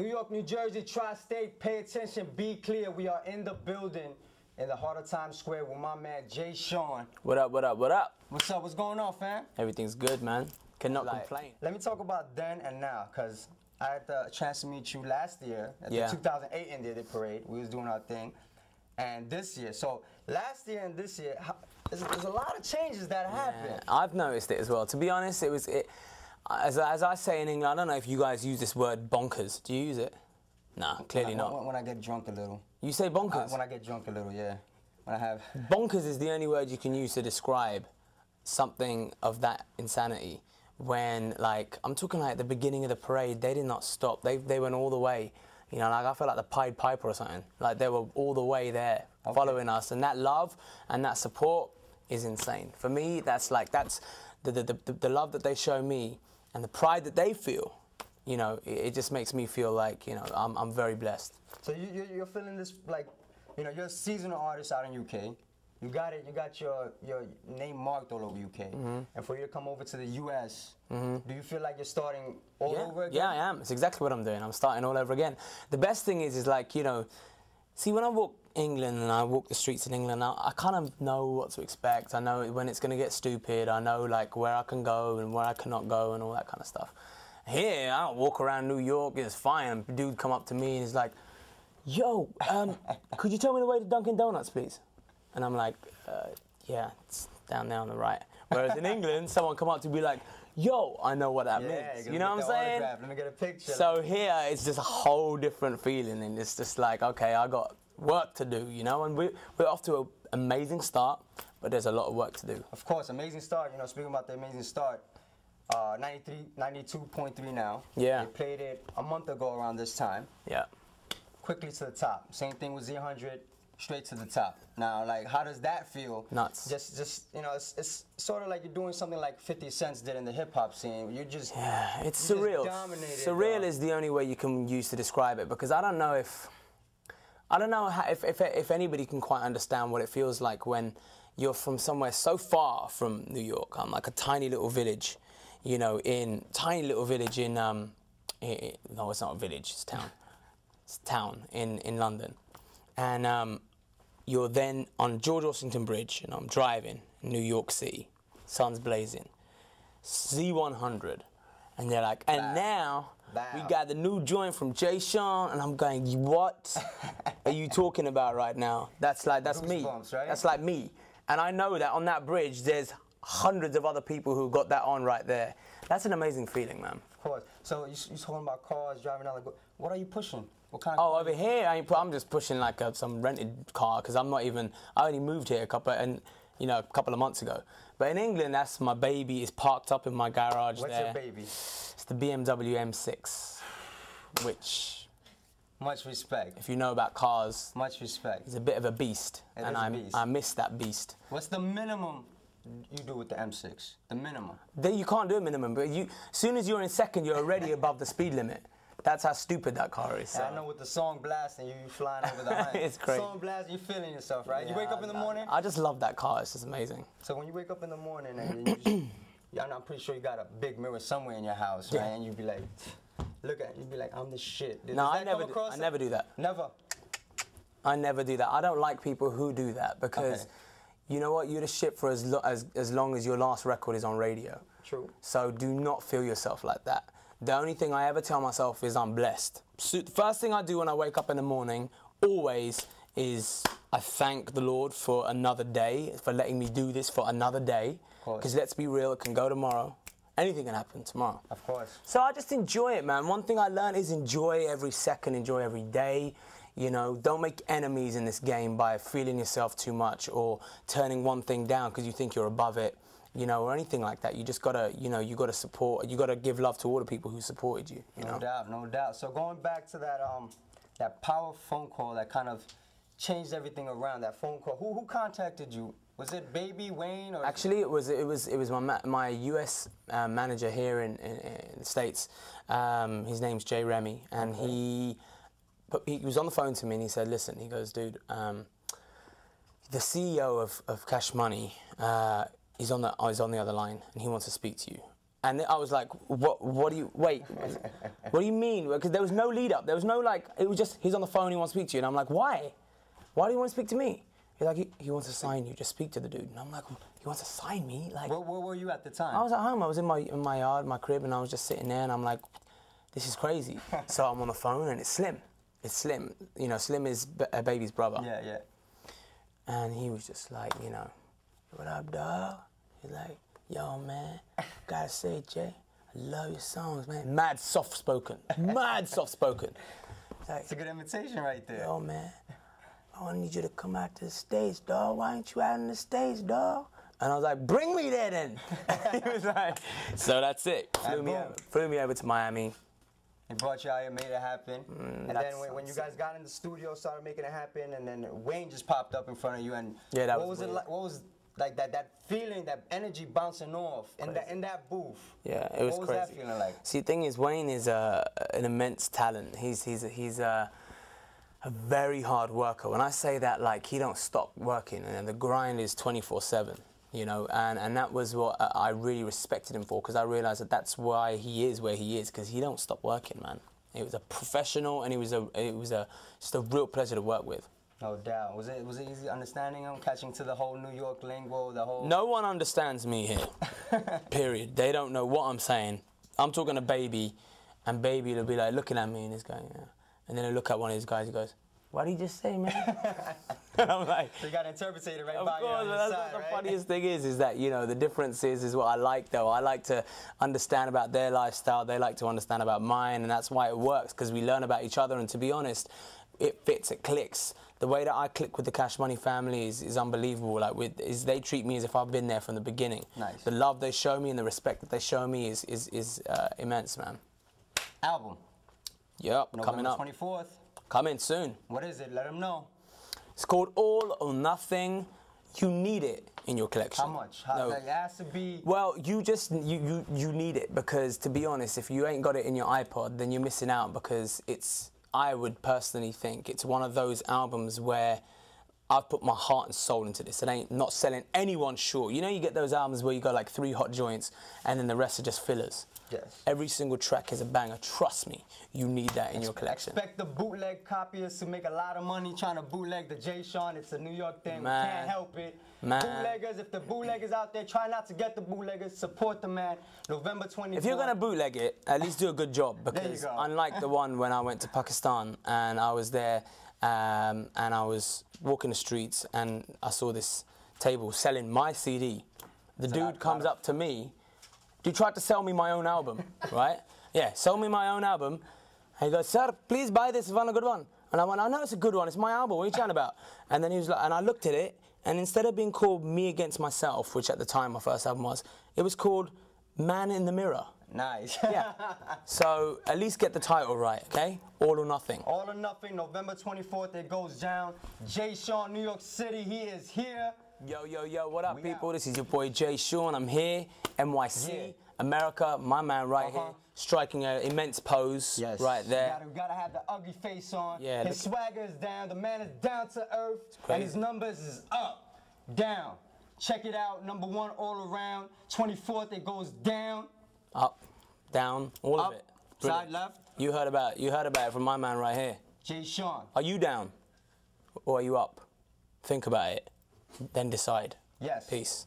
New York, New Jersey, Tri-State, pay attention, be clear. We are in the building in the heart of Times Square with my man, Jay Sean. What up, what up, what up? What's up? What's going on, fam? Everything's good, man. Cannot complain. Let me talk about then and now, because I had the chance to meet you last year at the 2008 India Day Parade. We was doing our thing. And this year, so last year and this year, there's a lot of changes that happened. I've noticed it as well. To be honest, as I say in England, I don't know if you guys use this word bonkers. Do you use it? Nah, clearly not. When I get drunk a little. You say bonkers? When I get drunk a little, yeah. When I have. Bonkers is the only word you can use to describe something of that insanity. When, like, I'm talking like at the beginning of the parade, they did not stop. They went all the way. You know, like I felt like the Pied Piper or something. Like they were all the way there, following us. And that love and that support is insane. For me, that's the love that they show me and the pride that they feel. You know, it just makes me feel like, you know, I'm very blessed. So you're feeling this, like, you know, you're a seasonal artist out in UK. You got your name marked all over UK. And for you to come over to the US, do you feel like you're starting all over again? Yeah, I am. It's exactly what I'm doing. I'm starting all over again. The best thing is like, you know, see, when I walk England and I walk the streets in England, I kind of know what to expect. I know when it's going to get stupid. I know, like, where I can go and where I cannot go and all that kind of stuff. Here, I don't walk around New York, it's fine. A dude come up to me and he's like, yo, could you tell me the way to Dunkin' Donuts, please? And I'm like, yeah, it's down there on the right. Whereas in England, someone come up to be like, yo, I know what that means. You know what I'm saying? Let me get a picture. So here, it's just a whole different feeling. And it's just like, okay, I got work to do, you know? And we're off to an amazing start, but there's a lot of work to do. Of course, amazing start. You know, speaking about the amazing start, 92.3 now. Yeah. They played it a month ago around this time. Yeah. Quickly to the top. Same thing with Z100. Straight to the top. Now, like, how does that feel? Nuts. Just you know, it's sort of like you're doing something like 50 Cent did in the hip hop scene. You just it's surreal. Surreal is the only way you can use to describe it, because I don't know if anybody can quite understand what it feels like when you're from somewhere so far from New York. I'm like a tiny little village, you know, no, it's not a village, it's town. It's a town in London, and you're then on George Washington Bridge, and I'm driving in New York City, sun's blazing, Z100, and they're like, and now we got the new joint from Jay Sean, and I'm going, what are you talking about right now? That's me. Right? That's like me, and I know that on that bridge there's hundreds of other people who got that on right there. That's an amazing feeling, man. Of course. So you're talking about cars, driving out. Like, what are you pushing? What kind of car? Over here, I'm just pushing like some rented car, because I only moved here a couple of months ago. But in England, that's my baby. It's parked up in my garage. What's there. your baby? It's the BMW M6, which... Much respect. If you know about cars... Much respect. It's a bit of a beast, and I miss that beast. What's the minimum you do with the M6? The minimum? You can't do a minimum, but as soon as you're in second, you're already above the speed limit. That's how stupid that car is. So. I know, with the song blasting, you flying over the line. It's crazy. Song blasting, you're feeling yourself, right? You wake up in the morning. I just love that car. It's just amazing. So when you wake up in the morning and I'm pretty sure you got a big mirror somewhere in your house, right? And you be like, you'd be like, I'm the shit. No, I never do that. Never. I never do that. I don't like people who do that, because you know what? You're the shit for as long as your last record is on radio. True. So do not feel yourself like that. The only thing I ever tell myself is I'm blessed. So the first thing I do when I wake up in the morning, always, is I thank the Lord for another day, for letting me do this for another day. Because let's be real, it can go tomorrow. Anything can happen tomorrow. Of course. So I just enjoy it, man. One thing I learned is enjoy every second, enjoy every day. You know, don't make enemies in this game by feeling yourself too much or turning one thing down because you think you're above it. You know, or anything like that. You just gotta, you know, you gotta support. You gotta give love to all the people who supported you. You know? No doubt. So going back to that power phone call that kind of changed everything around. That phone call. Who contacted you? Was it Baby Wayne or? Actually, it was my US manager here in the States. His name's Jay Remy, and he was on the phone to me and he said, "Listen," he goes, "Dude, the CEO of Cash Money." He's on the other line, and he wants to speak to you. And I was like, what do you, wait, what do you mean? Because there was no lead up. There was no like, it was just, he's on the phone, he wants to speak to you. And I'm like, why? Why do you want to speak to me? He's like, he wants to sign you, just speak to the dude. And I'm like, he wants to sign me? Like, Where were you at the time? I was at home, I was in my yard, my crib, and I was just sitting there and I'm like, this is crazy. So I'm on the phone and it's Slim. It's Slim. You know, Slim is a baby's brother. Yeah, yeah. And he was just like, you know, what up, dog? He's like, yo, man, gotta say, Jay, I love your songs, man. Mad soft-spoken. Mad soft-spoken. Like, it's a good invitation right there. Yo, man, I need you to come out to the States, dog. Why ain't you out in the States, dog? And I was like, bring me there then. He was like, so that's it. Flew me over to Miami. He brought you out here, made it happen. And then when you guys got in the studio, started making it happen, and then Wayne just popped up in front of you. And yeah, that what was it like? What was like that feeling, that energy bouncing off in that booth? Yeah, it was crazy. What was that feeling like? See, the thing is, Wayne is an immense talent. He's a very hard worker. When I say that, like, he don't stop working, and the grind is 24/7. You know, and that was what I really respected him for, because I realized that that's why he is where he is, because he don't stop working, man. He was a professional, and it was just a real pleasure to work with. No doubt. Was it easy understanding him, catching to the whole New York lingo, the whole? No one understands me here. Period. They don't know what I'm saying. I'm talking to Baby, and Baby will be like looking at me and he's going, yeah. And then I look at one of these guys, he goes, what did he just say, man? And I'm like, so you got interpreted right of by course, you. That's Side, what the right? funniest thing is that, you know, the difference is what I like, though. I like to understand about their lifestyle. They like to understand about mine, and that's why it works, because we learn about each other. And to be honest, it fits, it clicks. The way that I click with the Cash Money family is unbelievable. Like, they treat me as if I've been there from the beginning. Nice. The love they show me and the respect that they show me is immense, man. Album. Yep, November coming up. 24th. Coming soon. What is it? Let them know. It's called All or Nothing. You need it in your collection. How much? No. It has to be. Well, you need it, because, to be honest, if you ain't got it in your iPod, then you're missing out, because I would personally think it's one of those albums where I've put my heart and soul into this. It ain't not selling anyone short. You know, you get those albums where you got like 3 hot joints and then the rest are just fillers. Yes. Every single track is a banger. Trust me, you need that in your collection. Expect the bootleg copyists to make a lot of money trying to bootleg the Jay Sean. It's a New York thing. Man. We can't help it. Man. Bootleggers, if the bootleggers out there, try not to get the bootleggers. Support the man. November 24th. If you're going to bootleg it, at least do a good job, because unlike the one when I went to Pakistan and I was there and I was walking the streets and I saw this table selling my CD, the dude comes up to me. Dude tried to sell me my own album, right? Yeah, sell me my own album. And he goes, sir, please buy this, it's a good one. And I went, I know it's a good one, it's my album, what are you chatting about? And then he was like, and I looked at it, and instead of being called Me Against Myself, which at the time my first album was, it was called Man in the Mirror. Nice. Yeah. So at least get the title right, okay? All or Nothing. All or Nothing, November 24th, it goes down. Jay Sean, New York City, he is here. Yo, yo, yo, what up, people? This is your boy Jay Sean. I'm here, NYC, America, my man right here, striking an immense pose right there. You gotta have the ugly face on. Yeah, his swagger is down, the man is down to earth, and his numbers is up, down. Check it out, #1 all around. 24th, it goes down. Up, down, all of it. Brilliant. Side left. You heard about it from my man right here. Jay Sean. Are you down or are you up? Think about it, then decide. Yes. Peace.